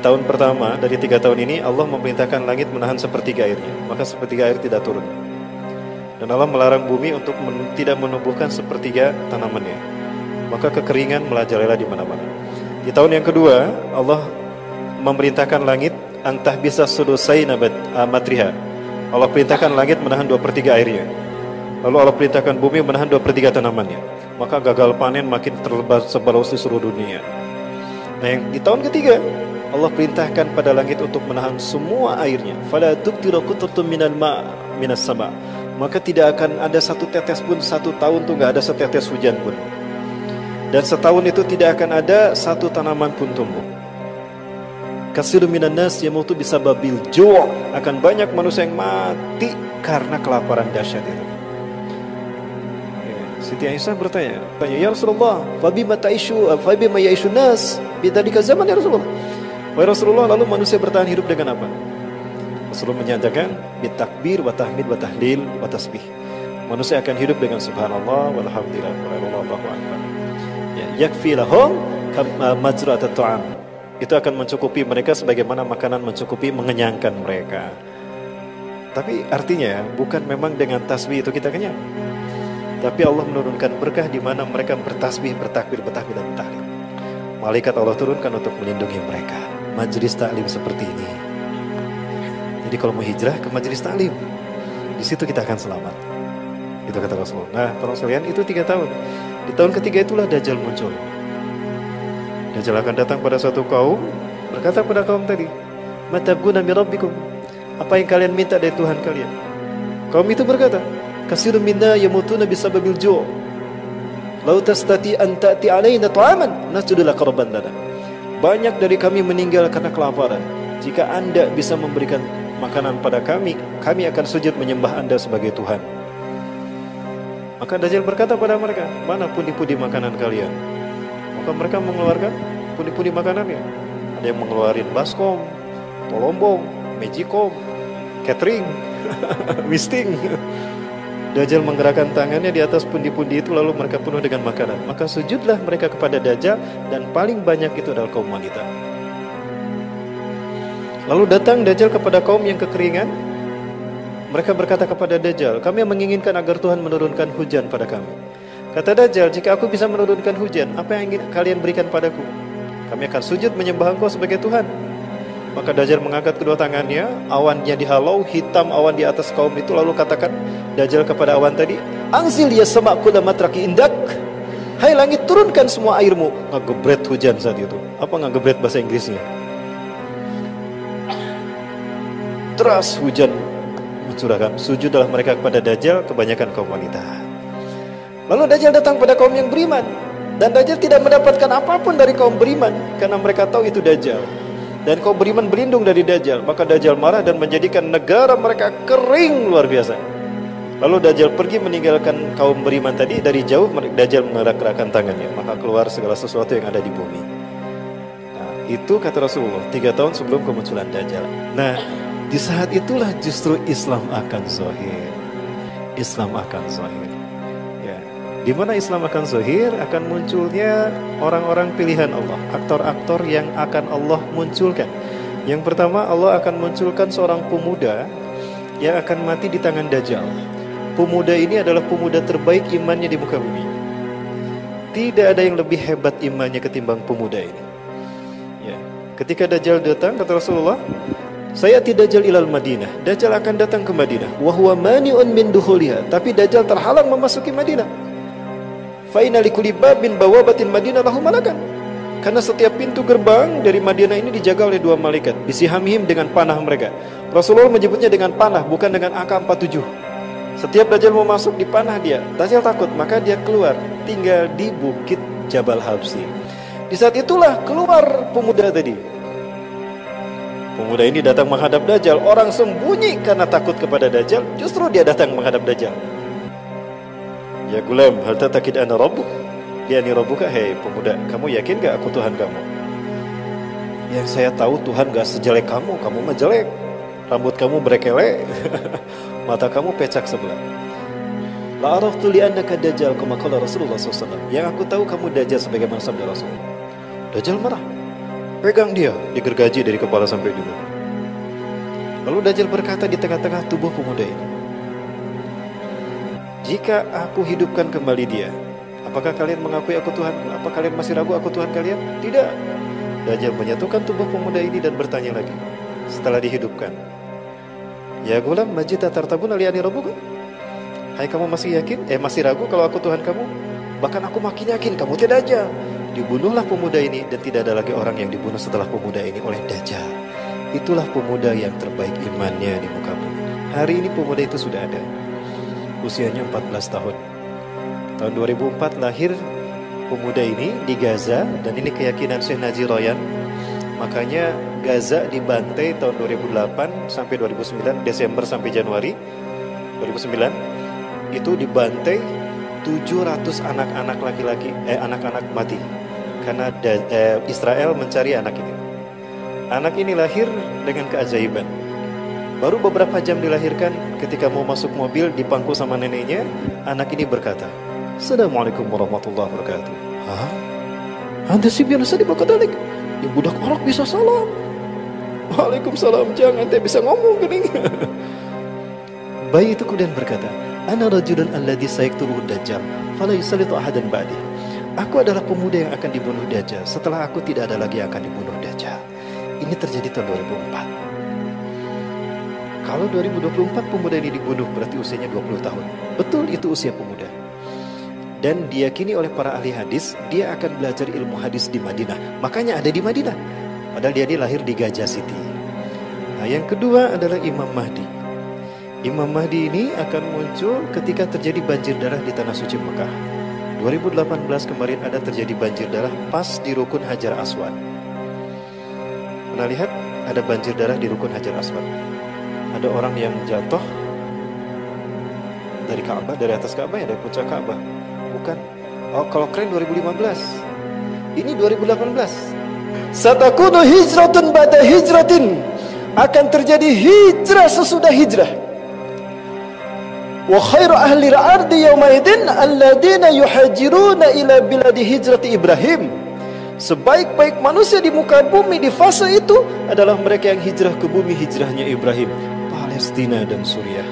tahun pertama dari 3 tahun ini Allah memerintahkan langit menahan sepertiga airnya, maka sepertiga air tidak turun. Dan Allah melarang bumi untuk tidak menumbuhkan sepertiga tanamannya, maka kekeringan merajalela di mana-mana. Di tahun yang kedua Allah memerintahkan langit antah bisa sudusai matriha. Allah perintahkan langit menahan 2/3 airnya. Lalu Allah perintahkan bumi menahan 2/3 tanamannya. Maka gagal panen makin tersebar di seluruh dunia. Nah, yang di tahun ketiga Allah perintahkan pada langit untuk menahan semua airnya. Fala tuqtiru qutratun minal ma' minas sama'. Maka tidak akan ada satu tetes pun, satu tahun tuh nggak ada setetes hujan pun. Dan setahun itu tidak akan ada satu tanaman pun tumbuh. Katsiru minan nas yamutu bisababil ju'. Akan banyak manusia yang mati karena kelaparan dahsyat itu. Siti Aisyah bertanya, "Ya Rasulullah, fabima ya'ishu nas bidzalika zaman ya Rasulullah?" Wahai Rasulullah, lalu manusia bertahan hidup dengan apa? Rasulullah menyatakan, bitakbir wa tahmid wa tahlil wa tasbih. Manusia akan hidup dengan subhanallah walhamdulillah wallahu akbar. Ya, yakfi lahum majra'at at-ta'am. Itu akan mencukupi mereka sebagaimana makanan mencukupi, mengenyangkan mereka. Tapi artinya bukan memang dengan tasbih itu kita kenyang. Tapi Allah menurunkan berkah di mana mereka bertasbih, bertakbir, bertahmid dan tahlil. Malaikat Allah turunkan untuk melindungi mereka. Majelis taklim seperti ini. Jadi kalau mau hijrah ke majelis taklim, di situ kita akan selamat. Itu kata Rasulullah. Nah, tolong sekalian, itu 3 tahun. Di tahun ketiga itulah Dajjal muncul. Dajjal akan datang pada suatu kaum, berkata pada kaum tadi, "Matabguna min rabbikum?" Apa yang kalian minta dari Tuhan kalian? Kaum itu berkata, "Katsirun minna yamutuna bisababil ju'. Lau tastati an ta'ti 'alaina ta'aman nasjudu laka rabban lana." Banyak dari kami meninggal karena kelaparan. Jika Anda bisa memberikan makanan pada kami, kami akan sujud menyembah Anda sebagai Tuhan. Maka Dajjal berkata pada mereka, "Mana pundi-pundi makanan kalian?" Maka mereka mengeluarkan pundi-pundi makanannya. Ada yang mengeluarkan baskom, tolombong, magicom, catering, misting. Dajjal menggerakkan tangannya di atas pundi-pundi itu, lalu mereka penuh dengan makanan. Maka sujudlah mereka kepada Dajjal, dan paling banyak itu adalah kaum wanita. Lalu datang Dajjal kepada kaum yang kekeringan. Mereka berkata kepada Dajjal, "Kami menginginkan agar Tuhan menurunkan hujan pada kami." Kata Dajjal, "Jika aku bisa menurunkan hujan, apa yang ingin kalian berikan padaku? Kami akan sujud menyembah Engkau sebagai Tuhan." Maka Dajjal mengangkat kedua tangannya, awannya dihalau, hitam awan di atas kaum itu. Lalu katakan Dajjal kepada awan tadi, "Anzil ya sama' kulla matraki indak." Hai langit, turunkan semua airmu. Ngagebret hujan saat itu. Apa ngagebret bahasa Inggrisnya? Deras hujan mencurahkan. Sujudlah mereka kepada Dajjal, kebanyakan kaum wanita. Lalu Dajjal datang pada kaum yang beriman, dan Dajjal tidak mendapatkan apapun dari kaum beriman, karena mereka tahu itu Dajjal. Dan kaum beriman berlindung dari Dajjal. Maka Dajjal marah dan menjadikan negara mereka kering luar biasa. Lalu Dajjal pergi meninggalkan kaum beriman tadi. Dari jauh Dajjal menggerak-gerakkan tangannya, maka keluar segala sesuatu yang ada di bumi. Nah, itu kata Rasulullah 3 tahun sebelum kemunculan Dajjal. Nah, di saat itulah justru Islam akan zahir. Islam akan zahir. Ya, di mana Islam akan zahir, akan munculnya orang-orang pilihan Allah, aktor-aktor yang akan Allah munculkan. Yang pertama, Allah akan munculkan seorang pemuda yang akan mati di tangan Dajjal. Pemuda ini adalah pemuda terbaik imannya di muka bumi. Tidak ada yang lebih hebat imannya ketimbang pemuda ini. Ya, ketika Dajjal datang, kata Rasulullah, "Sayati Dajjal ilal Madinah." Dajjal akan datang ke Madinah. Wa huwa mani'un min duhuliha. Tapi Dajjal terhalang memasuki Madinah. Fa inna likulli babin bawabatin Madinah lahu malakan. Karena setiap pintu gerbang dari Madinah ini dijaga oleh 2 malaikat. Bisihamihim, dengan panah mereka. Rasulullah menyebutnya dengan panah, bukan dengan AK-47. Setiap Dajjal mau masuk, dipanah dia. Dajjal takut, maka dia keluar, tinggal di bukit Jabal Habsi. Di saat itulah keluar pemuda tadi. Pemuda ini datang menghadap Dajjal. Orang sembunyi karena takut kepada Dajjal, justru dia datang menghadap Dajjal. "Ya gulam, hal tatakid ana rabbuk?" "Ya ni rabbuka." "Hei pemuda, kamu yakin gak aku Tuhan kamu?" "Yang saya tahu Tuhan gak sejelek kamu. Kamu mah jelek. Rambut kamu berekele, mata kamu pecak sebelah." "La araftu li annaka Dajjal kama qala Rasulullah SAW." Yang aku tahu kamu Dajjal sebagaimana sabda Rasulullah. Dajjal marah. pegang dia, digergaji dari kepala sampai ujung. Lalu Dajjal berkata di tengah-tengah tubuh pemuda ini, jika aku hidupkan kembali dia, apakah kalian mengakui aku Tuhan? Apa kalian masih ragu aku Tuhan kalian? Tidak. Dajjal menyatukan tubuh pemuda ini dan bertanya lagi setelah dihidupkan, ya gulam, majita tartabun aliani rabbuka? Hai, kamu masih yakin? Masih ragu kalau aku Tuhan kamu? Bahkan aku makin yakin kamu tidak Dajjal. Dibunuhlah pemuda ini dan tidak ada lagi orang yang dibunuh setelah pemuda ini oleh Dajjal. Itulah pemuda yang terbaik imannya di muka bumi. Hari ini pemuda itu sudah ada. Usianya 14 tahun. Tahun 2004 lahir pemuda ini di Gaza, dan ini keyakinan Syekh Naji Royan. Makanya Gaza dibantai tahun 2008 sampai 2009, Desember sampai Januari 2009 itu dibantai 700 anak-anak laki-laki, anak-anak mati karena Israel mencari anak ini. Anak ini lahir dengan keajaiban. Baru beberapa jam dilahirkan, ketika mau masuk mobil dipangku sama neneknya, anak ini berkata, Assalamualaikum warahmatullahi wabarakatuh. Hah? Anda sih biasa dibakadalik? Ya budak orang bisa salam. Waalaikumsalam, jangan teh bisa ngomong gini. Bayi itu kemudian berkata, Ana rajulun alladhi sayaqtuluhu Dajjal, fala yusallitu ahadan ba'di. Aku adalah pemuda yang akan dibunuh Dajjal. Setelah aku tidak ada lagi yang akan dibunuh Dajjal. Ini terjadi tahun 2004. Kalau 2024 pemuda ini dibunuh, berarti usianya 20 tahun. Betul, itu usia pemuda. Dan diyakini oleh para ahli hadis, dia akan belajar ilmu hadis di Madinah. Makanya ada di Madinah. Padahal dia lahir di Gajah City. Nah, yang kedua adalah Imam Mahdi. Imam Mahdi ini akan muncul ketika terjadi banjir darah di Tanah Suci Mekah. 2018 kemarin ada terjadi banjir darah pas di Rukun Hajar Aswad. Pernah lihat ada banjir darah di Rukun Hajar Aswad? Ada orang yang jatuh dari Ka'bah, dari atas Ka'bah ya, dari puncak Ka'bah. Bukan. Oh, kalau keren 2015. Ini 2018. Satakunu hijratun ba'da hijratin. Akan terjadi hijrah sesudah hijrah. Wa khairu ahli al-ardi yawma idin alladhina yuhajiruna ila biladi hijrati Ibrahim. Sebaik-baik manusia di muka bumi di fase itu adalah mereka yang hijrah ke bumi hijrahnya Ibrahim, Palestina dan Suriah.